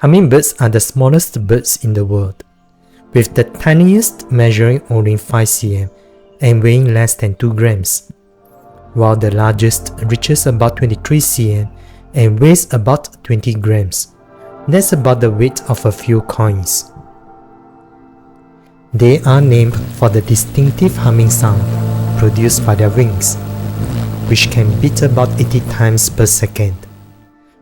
Hummingbirds are the smallest birds in the world, with the tiniest measuring only 5 cm and weighing less than 2 grams, while the largest reaches about 23 cm and weighs about 20 grams. That's about the weight of a few coins. They are named for the distinctive humming sound produced by their wings, which can beat about 80 times per second.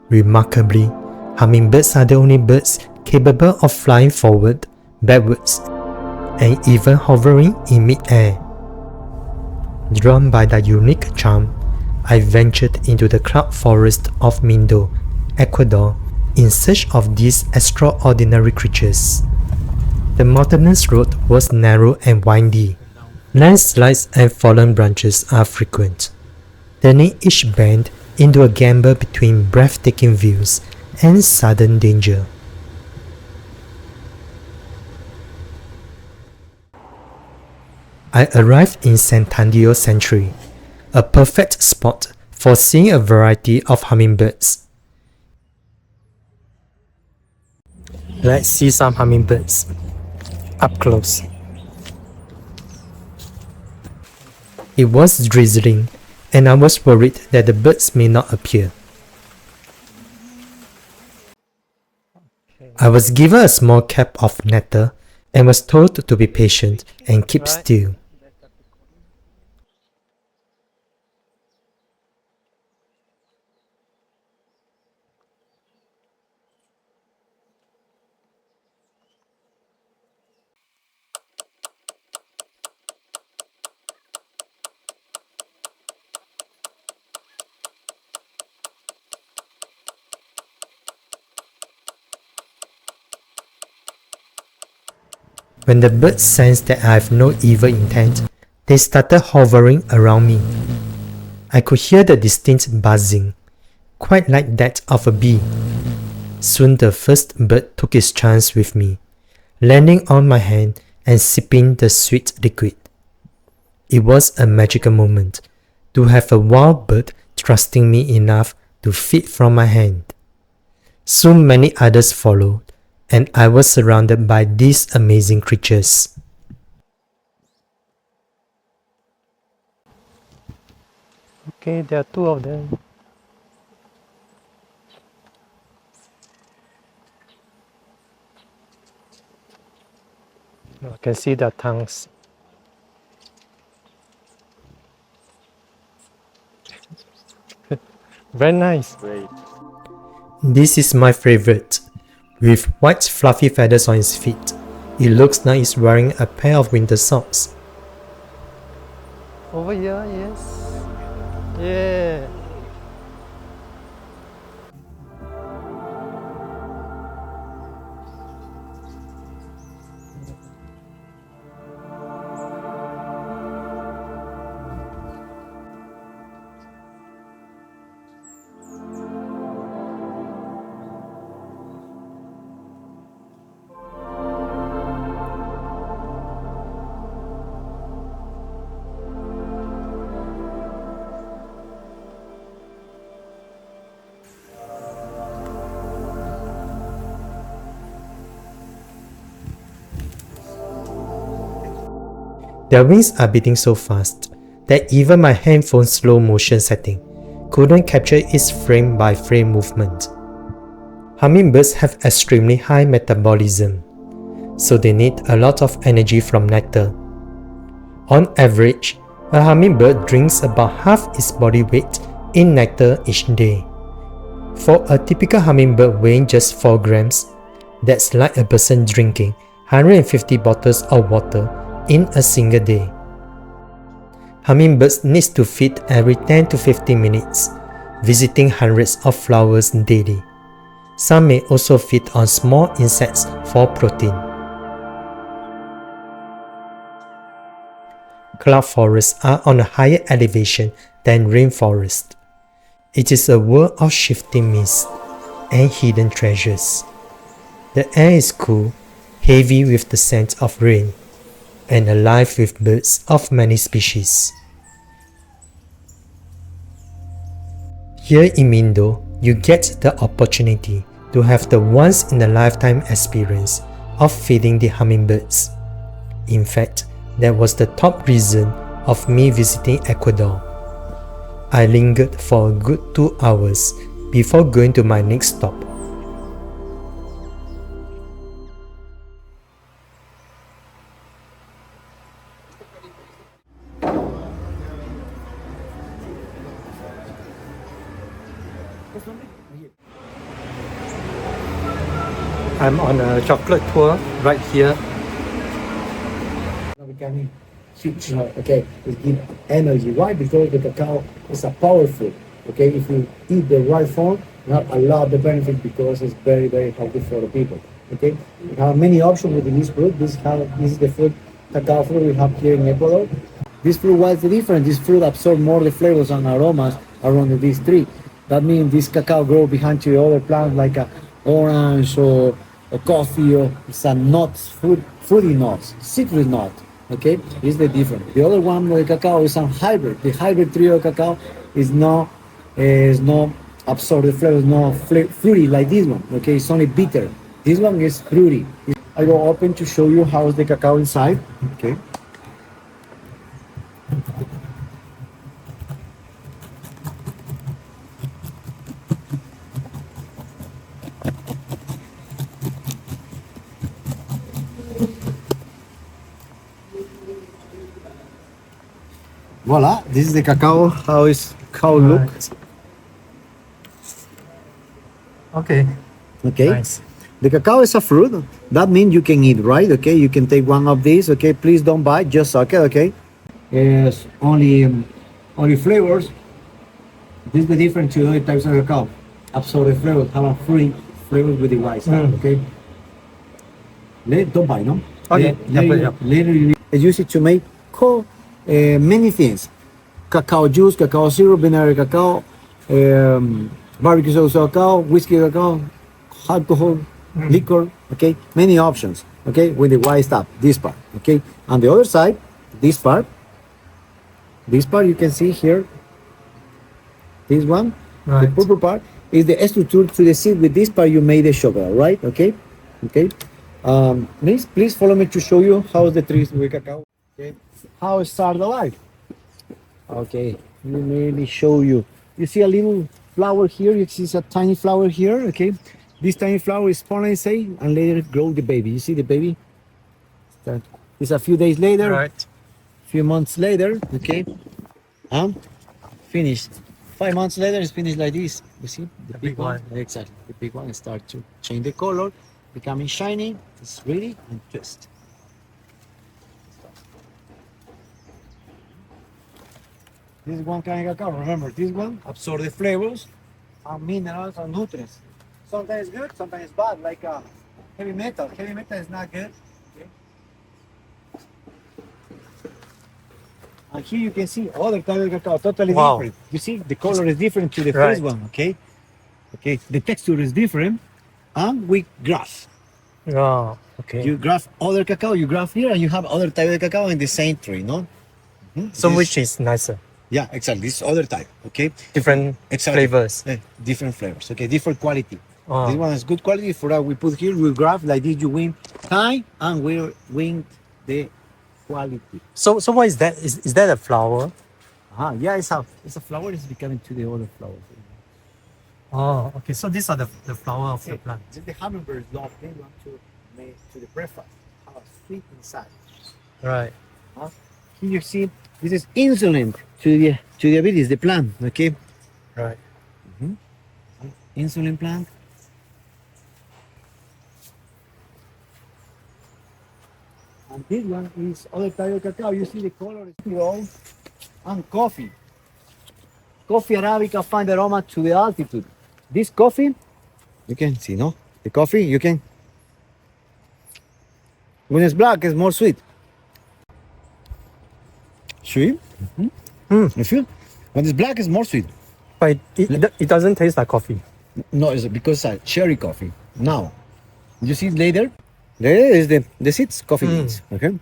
Remarkably, hummingbirds are the only birds capable of flying forward, backwards, and even hovering in mid-air. Drawn by their unique charm, I ventured into the cloud forest of Mindo, Ecuador, in search of these extraordinary creatures. The mountainous road was narrow and windy. Landslides and fallen branches are frequent, turning each bend into a gamble between breathtaking views and sudden danger. I arrived in Santandio Sanctuary, a perfect spot for seeing a variety of hummingbirds. Let's see some hummingbirds up close. It was drizzling, and I was worried that the birds may not appear. I was given a small cap of nectar and was told to be patient and keep still. When the birds sensed that I have no evil intent, they started hovering around me. I could hear the distinct buzzing, quite like that of a bee. Soon the first bird took its chance with me, landing on my hand and sipping the sweet liquid. It was a magical moment to have a wild bird trusting me enough to feed from my hand. Soon many others followed, and I was surrounded by these amazing creatures. Okay, there are 2 of them. I can see their tongues. Very nice. Great. This is my favorite. With white fluffy feathers on its feet, it looks like it's wearing a pair of winter socks. Over here, yes. Yeah. Their wings are beating so fast that even my handphone's slow motion setting couldn't capture its frame-by-frame movement. Hummingbirds have extremely high metabolism, so they need a lot of energy from nectar. On average, a hummingbird drinks about half its body weight in nectar each day. For a typical hummingbird weighing just 4 grams, that's like a person drinking 150 bottles of water in a single day. Hummingbirds need to feed every 10 to 15 minutes, visiting hundreds of flowers daily. Some may also feed on small insects for protein. Cloud forests are on a higher elevation than rainforest. It is a world of shifting mist and hidden treasures. The air is cool, heavy with the scent of rain, and alive with birds of many species. Here in Mindo, you get the opportunity to have the once-in-a-lifetime experience of feeding the hummingbirds. In fact, that was the top reason of me visiting Ecuador. I lingered for a good 2 hours before going to my next stop. I'm on a chocolate tour right here. Becoming huge, okay, it gives energy. Why? Because the cacao is a powerful. Okay, if you eat the right form, you have a lot of benefit because it's very, very healthy for the people. Okay, we have many options with this fruit. This is the fruit, cacao fruit we have here in Ecuador. This fruit, what's the difference? This fruit absorbs more the flavors and aromas around these tree. That means this cacao grow behind the other plants like a orange or coffee, or it's a nuts, fruity nuts, citrus nut. Okay, is the difference. The other one, the cacao, is a hybrid. The hybrid trio cacao is not absorb the flavors, not fruity like this one. Okay, it's only bitter. This one is fruity. I will open to show you how's the cacao inside. Okay. Voila, this is the cacao, how looks. Okay. Okay. Nice. The cacao is a fruit. That means you can eat, right? Okay, you can take one of these. Okay, please don't bite, just suck it. Okay. Yes, only flavors. This is the difference to other types of cacao. Absorb the flavors, have a fruity flavors with the white stuff. Okay. Don't bite, no. Okay. Later, you use it to make many things: cacao juice, cacao syrup, vinegar cacao, barbecue sauce cacao, whiskey cacao, alcohol, liquor. Okay, many options. Okay, with the white stuff, this part. Okay, on the other side, this part you can see here. This one, Right. the purple part, is the structure to the seed. With this part, you made the chocolate, right? Okay, okay. Please follow me to show you how the trees with cacao. Okay, how it started alive. Okay, let me show you. You see a little flower here. You see a tiny flower here. Okay, this tiny flower is pollinate and later grow the baby. You see the baby? It's a few days later, Right. few months later. Okay, finished. 5 months later, it's finished like this. You see The big one. Exactly, the big one start to change the color, becoming shiny. It's ready and twist. This is one kind of cacao. Remember, this one absorb the flavors and minerals and nutrients. Sometimes good, sometimes bad, like heavy metal. Heavy metal is not good. Okay. And here you can see other type of cacao, totally Wow. different. You see, the color is different to the Right. first one. Okay, okay. The texture is different, and we graph. Oh, okay. You graph other cacao, you graph here, and you have other type of cacao in the same tree, no? So This- which is nicer? Yeah, exactly. This other type, okay? Different Exactly. flavors. Different flavors, okay? Different quality. Oh. This one is good quality. For that, we put here, we graph like this. You win time, and we win the quality. So what is that? Is that a flower? Yeah, it's a flower. It's becoming to the other flowers. Oh, okay. So these are the flower of the Okay. plant. The hummingbirds love. They want to make to the breakfast. Have a sweet inside. Right. Here you see, this is insulin to the diabetes, the plant. Okay, Right. insulin plant. And this one is other type of cacao. You see the color is yellow. And coffee. Coffee Arabica find aroma to the altitude. This coffee, you can see, no? The coffee, you can. When it's black, it's more sweet. Sweet? You feel? When it's black, it's more sweet. But it doesn't taste like coffee. No, it's because cherry coffee. Now, you see later? There is the seeds, coffee beans. Okay.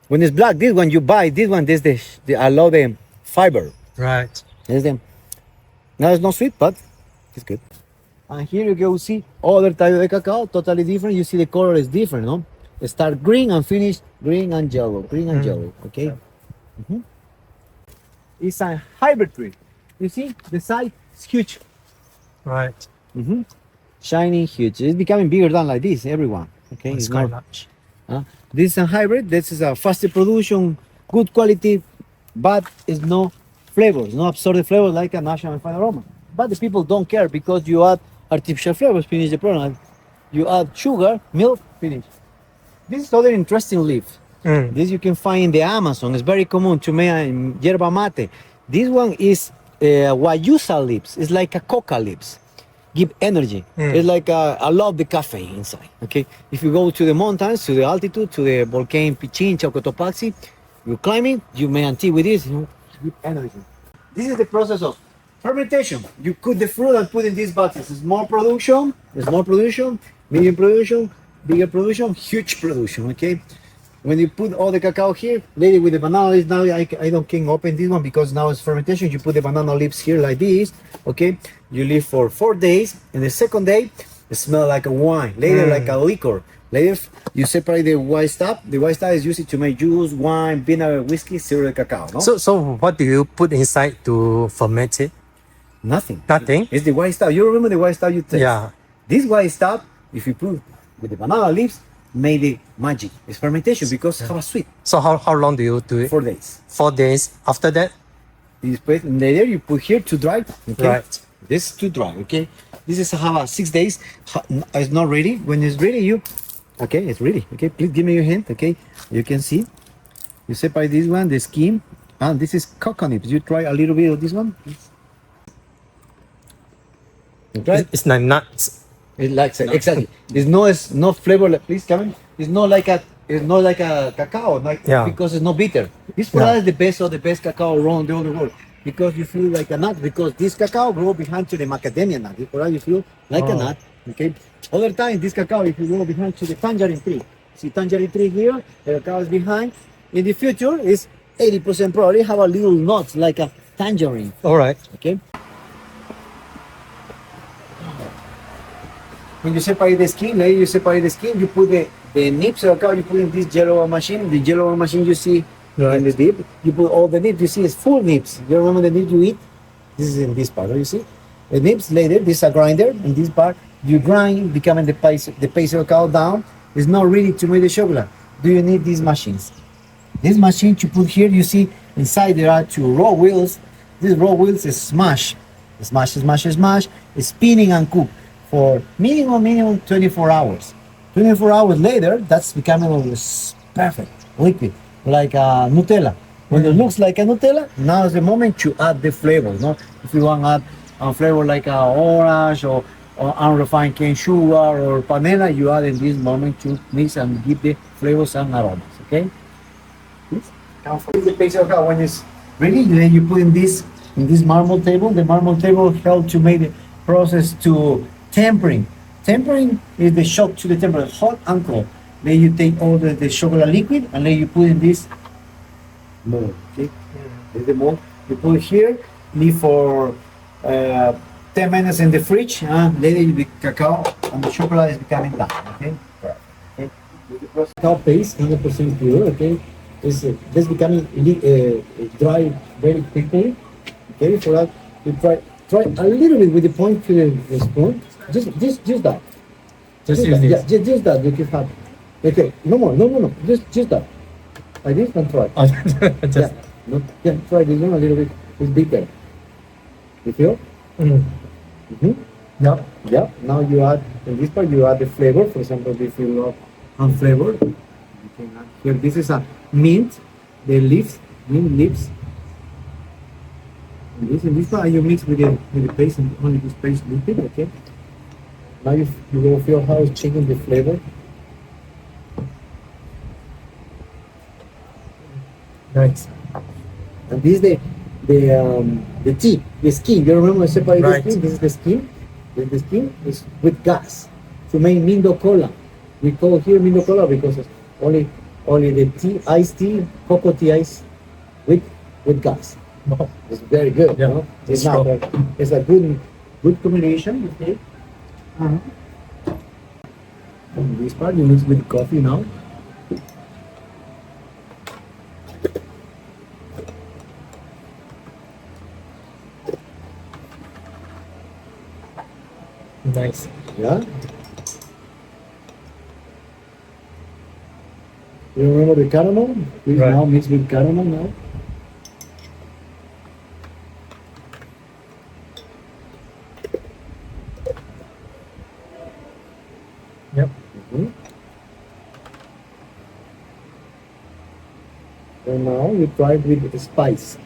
When it's black, this one you buy. This one, this the allow the fiber. Right. There's them. Now it's not sweet, but it's good. And here you go see other type of cacao, totally different. You see the color is different, no? It start green and finish green and yellow, green and yellow. Okay. It's a hybrid tree. You see the size is huge. Right. Shining, huge. It's becoming bigger than like this. Everyone. Okay. It's not- quite large. This is a hybrid. This is a faster production, good quality, but it's no flavors, no absorbed flavor like a National Fine Aroma. But the people don't care because you add artificial flavors, finish the problem. You add sugar, milk, finish. This is other interesting leaf. This you can find in the Amazon. It's very common to make in yerba mate. This one is guayusa leaves. It's like a coca leaves. Give energy. It's like I love the caffeine inside. Okay, if you go to the mountains, to the altitude, to the volcano Pichín, Chacotopaxi, you climbing, you may tea with this. You know, give energy. This is the process of fermentation. You cook the fruit and put in these boxes. Small production, medium production, bigger production, huge production. Okay. When you put all the cacao here, lady with the banana leaves, now I can open this one because now it's fermentation. You put the banana leaves here like this, okay? You leave for 4 days, and the second day, it smells like a wine, later like a liquor. Later, you separate the white stuff. The white stuff is used to make juice, wine, vinegar, whiskey, cereal, cacao, no? So what do you put inside to ferment it? Nothing. Nothing? It's the white stuff. You remember the white stuff you taste? Yeah. This white stuff, if you put with the banana leaves, made the magic. It's fermentation because it have a sweet. So how long do you do it? 4 days. 4 days. After that? You put later you put here to dry. Okay? Right. This is to dry. Okay. This is have a 6 days. It's not ready. When it's ready, you okay. It's ready. Okay. Please give me your hand. Okay. You can see. You separate this one, the skin, and this is coconut. You try a little bit of this one. Okay. It's like nuts. It likes it exactly. It's no flavor. Please come in. It's not like a cacao, Yeah. because it's not bitter. This for us is the best of the best cacao around the whole world because you feel like a nut because this cacao grow behind to the macadamia nut. For us, you feel like a nut. Okay. Other time, this cacao, if you go behind to the tangerine tree, see tangerine tree here, the cacao is behind. In the future, is 80% probably have a little nuts like a tangerine. All right. Okay. When you separate the skin, you put the nips of cacao, you put in this yellow machine. The yellow machine you see in the dip, you put all the nips, you see it's full nips. You remember the nips you eat? This is in this part, you see? The nips later, this is a grinder, in this part, you grind, becoming the paste of cacao down. It's not ready to make the chocolate. Do you need these machines? This machine you put here, you see inside there are 2 raw wheels. These raw wheels is smash, it's spinning and cook for minimum 24 hours. 24 hours later, that's becoming perfect liquid, like a Nutella. When it looks like a Nutella, now is the moment to add the flavor. No, if you want to add a flavor like a orange or unrefined cane sugar or panela, you add in this moment to mix and give the flavors and aromas. Okay. Now for the paste of cacao, when it's ready, then you put in this marble table. The marble table helps to make the process to tempering. Tempering is the shock to the temperature, hot and cold. Then you take all the chocolate liquid and then you put in this mold. Okay, this is the mold. You put it here, leave for 10 minutes in the fridge, and later the cacao and the chocolate is becoming done. Okay, okay. The cacao paste, 100% pure. Okay, this becoming dry very quickly. Okay, for that you try a little bit with the point to the spoon. Just that. Just use this. Yeah, just that. You can have. Okay, no more. Just that. Like this, and try. Just. Try this one a little bit. It's bigger. You feel? Yep. Yeah. Now you add in this part. You add the flavor. For example, if you love unflavored, you can add here. This is a mint. The leaves, mint leaves. And this part you mix with the paste and only this paste liquid. Okay. Now you will feel how it's changing the flavor. Nice. And this is the tea, the skin. You remember I separated Right. the skin? This is the skin. The skin is with gas to make Mindo Cola. We call here Mindo Cola because it's only the tea, iced tea, cocoa tea ice with gas. It's very good. Yeah, No? it's It's not. strong. It's a good combination. Okay. And this part you mix with coffee now. Nice. Yeah. You remember the caramel? Please Right. now mix with caramel now. Yep. Mhm. And now you try it with spice.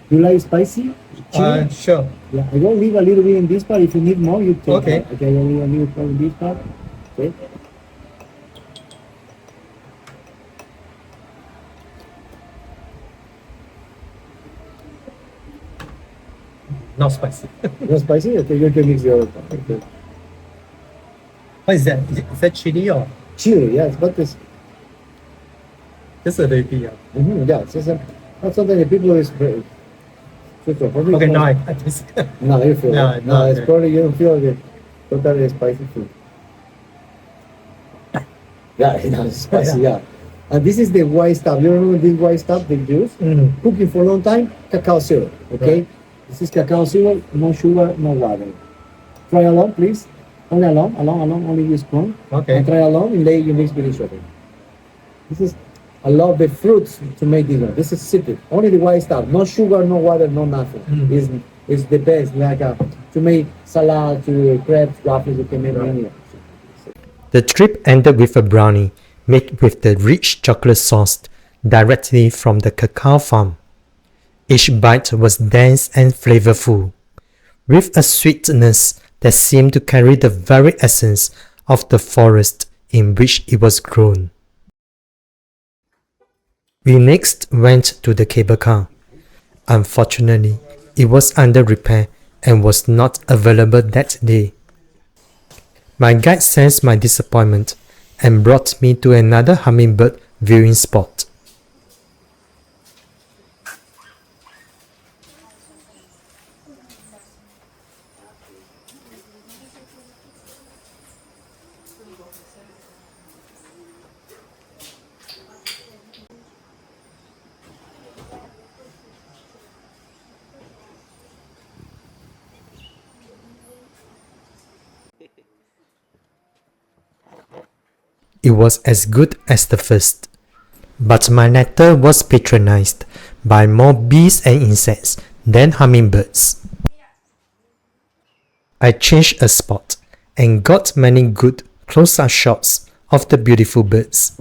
Do you like spicy? Chili? Sure. Yeah, I will leave a little bit in this part. If you need more, you take Okay. that. Okay, I will leave a little bit in this part. Okay. Not spicy. Not spicy? Okay, you can mix the other part. Okay. What is that? Is that chili or Chili, yes, but this. just a little bit? Yeah, it's just not something that people is very. Probably Okay, it's now not- I taste it. No, you feel Yeah, it. No, it's okay. probably you don't feel the totally spicy food. Yeah, it's spicy, yeah. And this is the white stuff. You remember this white stuff they use? Mm. Cooking for a long time, cacao syrup. Okay? Right. This is cacao syrup, no sugar, no water. Try along, please. Only along, only use spoon. Okay. And try along, and then you mix with each other. This is, I love the fruits to make this one. This is secret. Only the white stuff. No sugar, no water, no nothing. Mm. Is the best. Like to make salad, to crepes, waffles, you can make any. The trip ended with a brownie made with the rich chocolate sauce directly from the cacao farm. Each bite was dense and flavorful, with a sweetness that seemed to carry the very essence of the forest in which it was grown. We next went to the cable car. Unfortunately, it was under repair and was not available that day. My guide sensed my disappointment and brought me to another hummingbird viewing spot. It was as good as the first, but my nectar was patronized by more bees and insects than hummingbirds. I changed a spot and got many good close-up shots of the beautiful birds.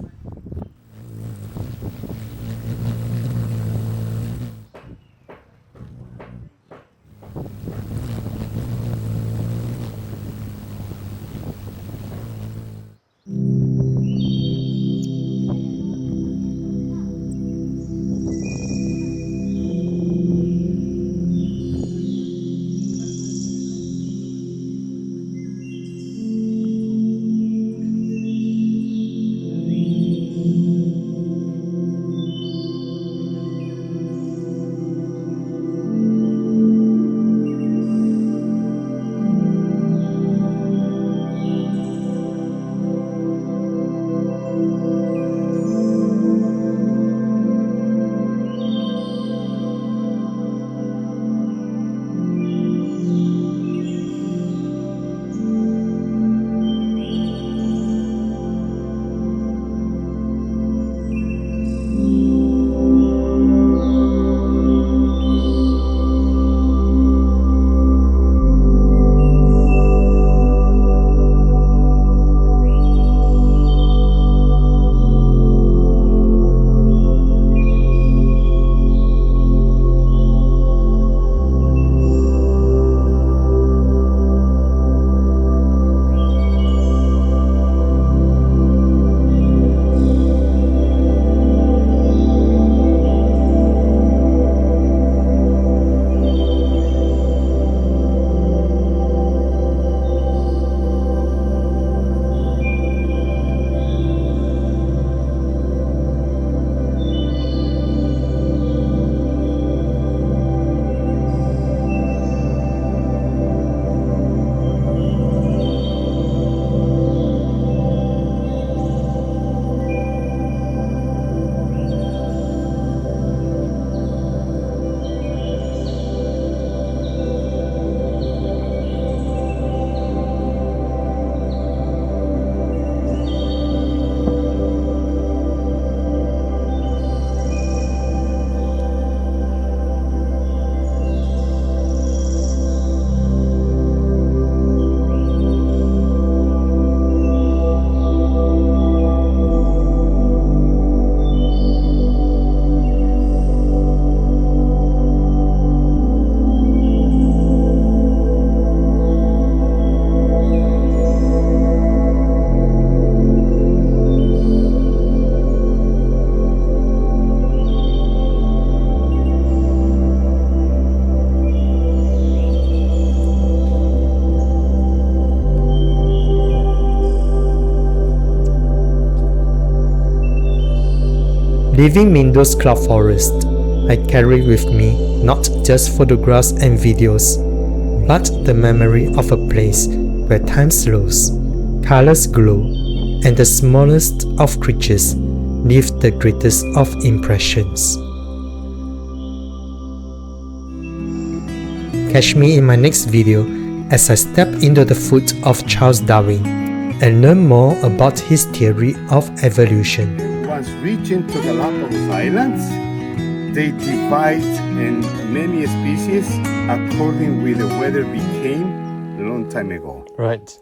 Leaving Mindo's cloud forest, I carry with me not just photographs and videos, but the memory of a place where time slows, colors glow, and the smallest of creatures leave the greatest of impressions. Catch me in my next video as I step into the foot of Charles Darwin and learn more about his theory of evolution. Once reaching to the Galapagos Islands, they divide in many species according with the weather became a long time ago. Right.